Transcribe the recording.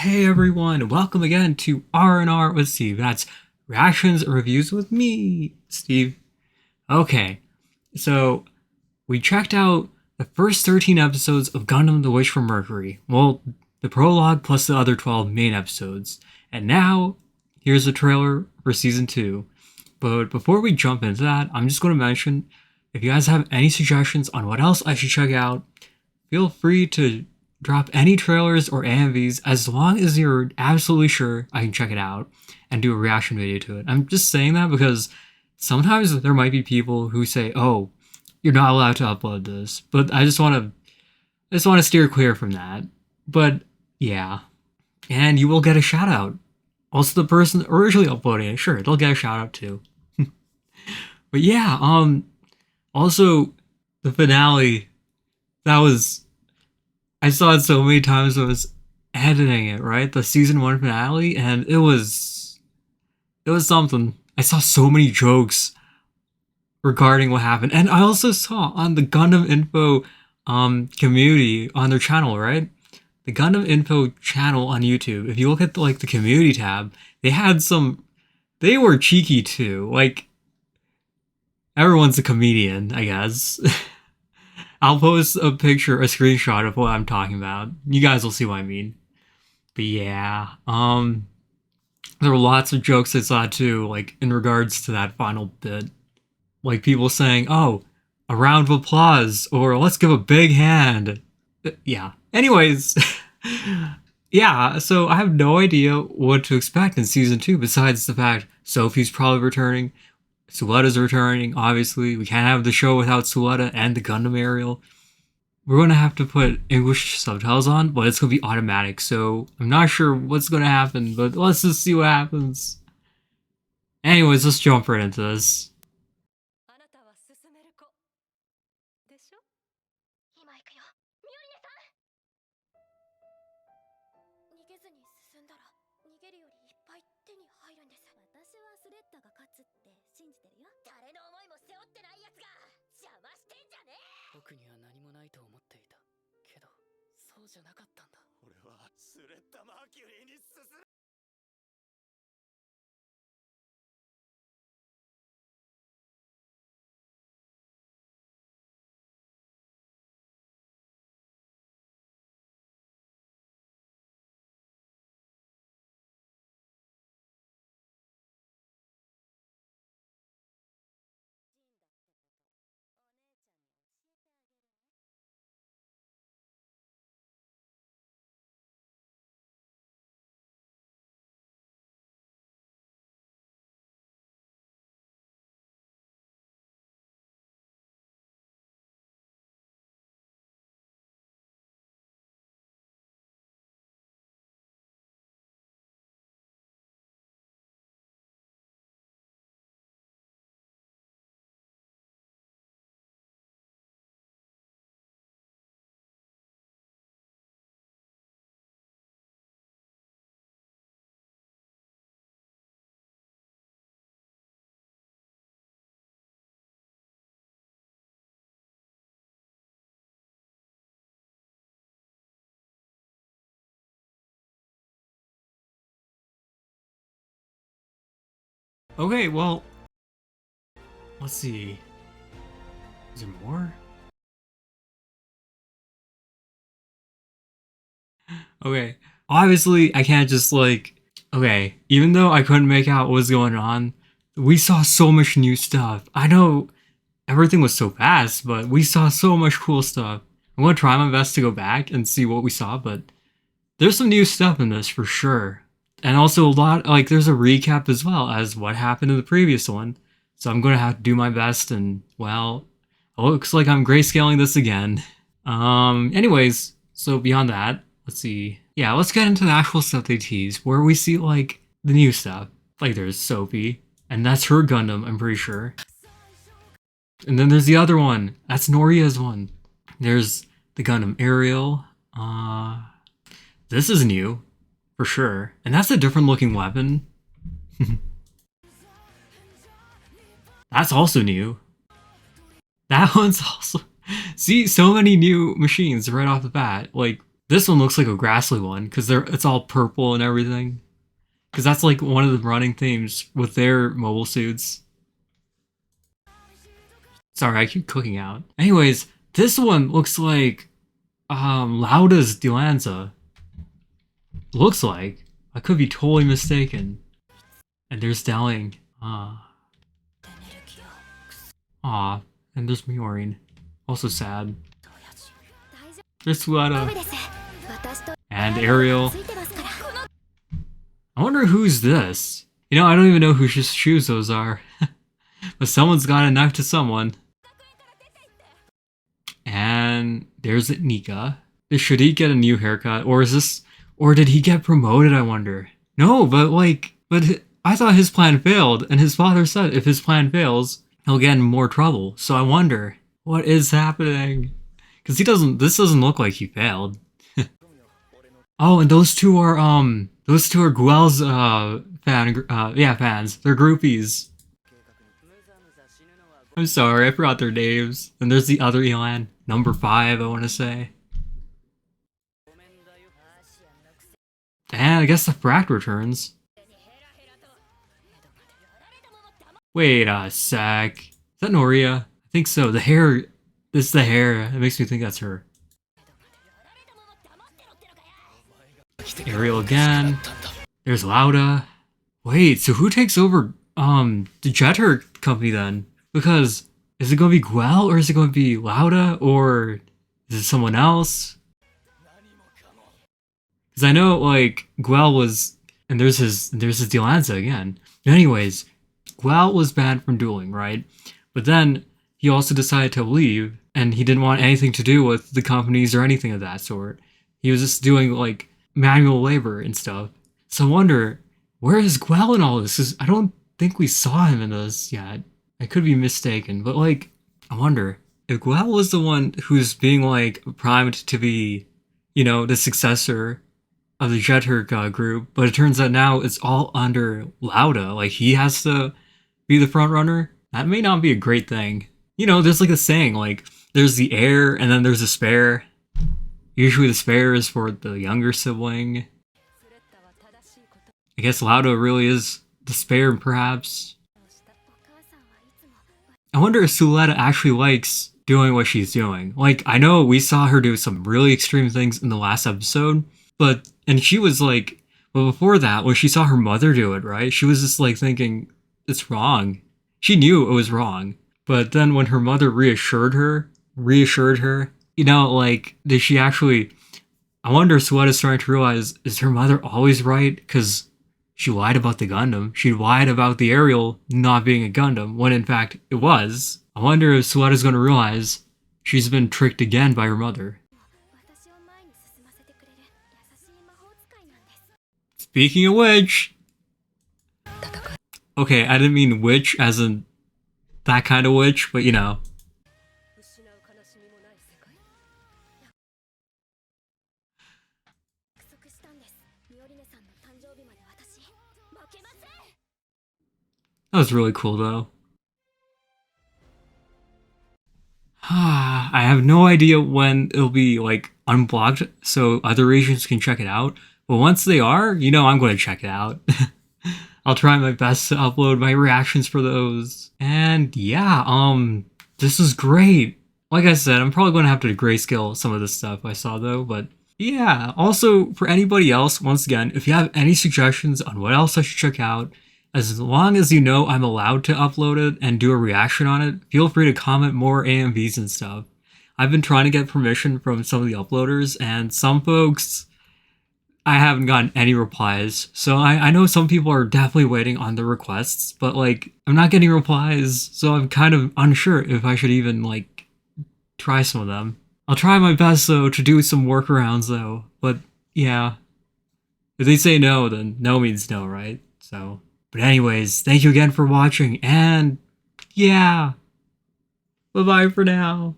Hey everyone, welcome again to R&R with Steve. That's reactions and reviews with me, Steve. Okay, so we checked out the first 13 episodes of Gundam the Witch from Mercury. Well, the prologue plus the other 12 main episodes. And now, here's the trailer for season 2. But before we jump into that, I'm just going to mention, if you guys have any suggestions on what else I should check out, feel free to drop any trailers or AMVs as long as you're absolutely sure I can check it out and do a reaction video to it. I'm just saying that because sometimes there might be people who say, "Oh, you're not allowed to upload this," but I just want to steer clear from that. But yeah, and you will get a shout out. Also, the person originally uploading it, sure, they'll get a shout out too. But yeah, also the finale, that was, I saw it so many times when I was editing it, right? The season 1 finale, and it was something. I saw so many jokes regarding what happened. And I also saw on the Gundam Info community on their channel, right? The Gundam Info channel on YouTube, if you look at the community tab, they were cheeky too. Like, everyone's a comedian, I guess. I'll post a screenshot of what I'm talking about. You guys will see what I mean. But yeah, there were lots of jokes I saw too, like in regards to that final bit. Like people saying, "Oh, a round of applause," or "Let's give a big hand." Yeah. Anyways, yeah, so I have no idea what to expect in season 2 besides the fact Sophie's probably returning. Suletta's returning, obviously. We can't have the show without Suletta and the Gundam Aerial. We're going to have to put English subtitles on, but it's going to be automatic, so I'm not sure what's going to happen, but let's just see what happens. Anyways, let's jump right into this. Okay, well, let's see. Is there more? Okay, obviously I can't just okay, even though I couldn't make out what was going on, we saw so much new stuff. I know everything was so fast, but we saw so much cool stuff. I'm gonna try my best to go back and see what we saw, but there's some new stuff in this for sure. And also a lot, there's a recap as well as what happened in the previous one. So I'm gonna have to do my best, and well, it looks like I'm grayscaling this again. Anyways, so beyond that, let's see. Yeah, let's get into the actual stuff they tease, where we see the new stuff. Like there's Sophie, and that's her Gundam, I'm pretty sure. And then there's the other one. That's Noria's one. There's the Gundam Aerial. This is new, for sure. And that's a different looking weapon. That's also new. That one's also... See, so many new machines right off the bat. Like, This one looks like a grassly one because it's all purple and everything. Because that's like one of the running themes with their mobile suits. Sorry, I keep clicking out. Anyways, this one looks like Lauda's Dilanza. Looks like. I could be totally mistaken. And there's Delling. Aw. And there's Miorin. Also sad. There's Suada. And Ariel. I wonder who's this? You know, I don't even know whose shoes those are. But someone's got a knife to someone. And there's Nika. Should he get a new haircut? Or did he get promoted, I wonder? No, but I thought his plan failed, and his father said if his plan fails, he'll get in more trouble. So I wonder, what is happening? Because this doesn't look like he failed. Oh, and those two are Guel's fans. They're groupies. I'm sorry, I forgot their names. And there's the other Elan, number 5, I want to say. And I guess the Fract returns. Wait a sec. Is that Noria? I think so. The hair. This is the hair. It makes me think that's her. Ariel again. There's Lauda. Wait, so who takes over the Jetter company then? Because is it gonna be Guel or is it gonna be Lauda or is it someone else? Because I know like Guel was, and there's his Dilanza again. Anyways, Guel was banned from dueling, right? But then he also decided to leave, and he didn't want anything to do with the companies or anything of that sort. He was just doing like manual labor and stuff. So I wonder, where is Guel in all this? 'Cause I don't think we saw him in this yet. I could be mistaken, but like, I wonder if Guel was the one who's being like primed to be, you know, the successor of the Jetter group, but it turns out now it's all under Lauda. Like he has to be the front runner. That may not be a great thing. You know, there's like a saying, like there's the heir and then there's a spare. Usually the spare is for the younger sibling. I guess Lauda really is the spare, perhaps. I wonder if Suletta actually likes doing what she's doing. Like, I know we saw her do some really extreme things in the last episode, and she was like, well, before that, when she saw her mother do it, right? She was just like thinking, it's wrong. She knew it was wrong. But then when her mother reassured her, you know, like, did she actually, I wonder if Suetta's starting to realize, is her mother always right? Because she lied about the Gundam. She lied about the Ariel not being a Gundam, when in fact it was. I wonder if Suetta's going to realize she's been tricked again by her mother. Speaking of which... Okay, I didn't mean witch as in that kind of witch, but you know. That was really cool though. I have no idea when it'll be like unblocked so other regions can check it out. But once they are, you know I'm going to check it out. I'll try my best to upload my reactions for those. And yeah, this is great. Like I said, I'm probably going to have to grayscale some of this stuff I saw though, but yeah. Also, for anybody else, once again, if you have any suggestions on what else I should check out, as long as you know I'm allowed to upload it and do a reaction on it, feel free to comment more AMVs and stuff. I've been trying to get permission from some of the uploaders, and some folks, I haven't gotten any replies. So I know some people are definitely waiting on the requests, but like, I'm not getting replies, so I'm kind of unsure if I should even like try some of them. I'll try my best though to do some workarounds though, but yeah. If they say no, then no means no, right? So... But anyways, thank you again for watching, and yeah, bye-bye for now.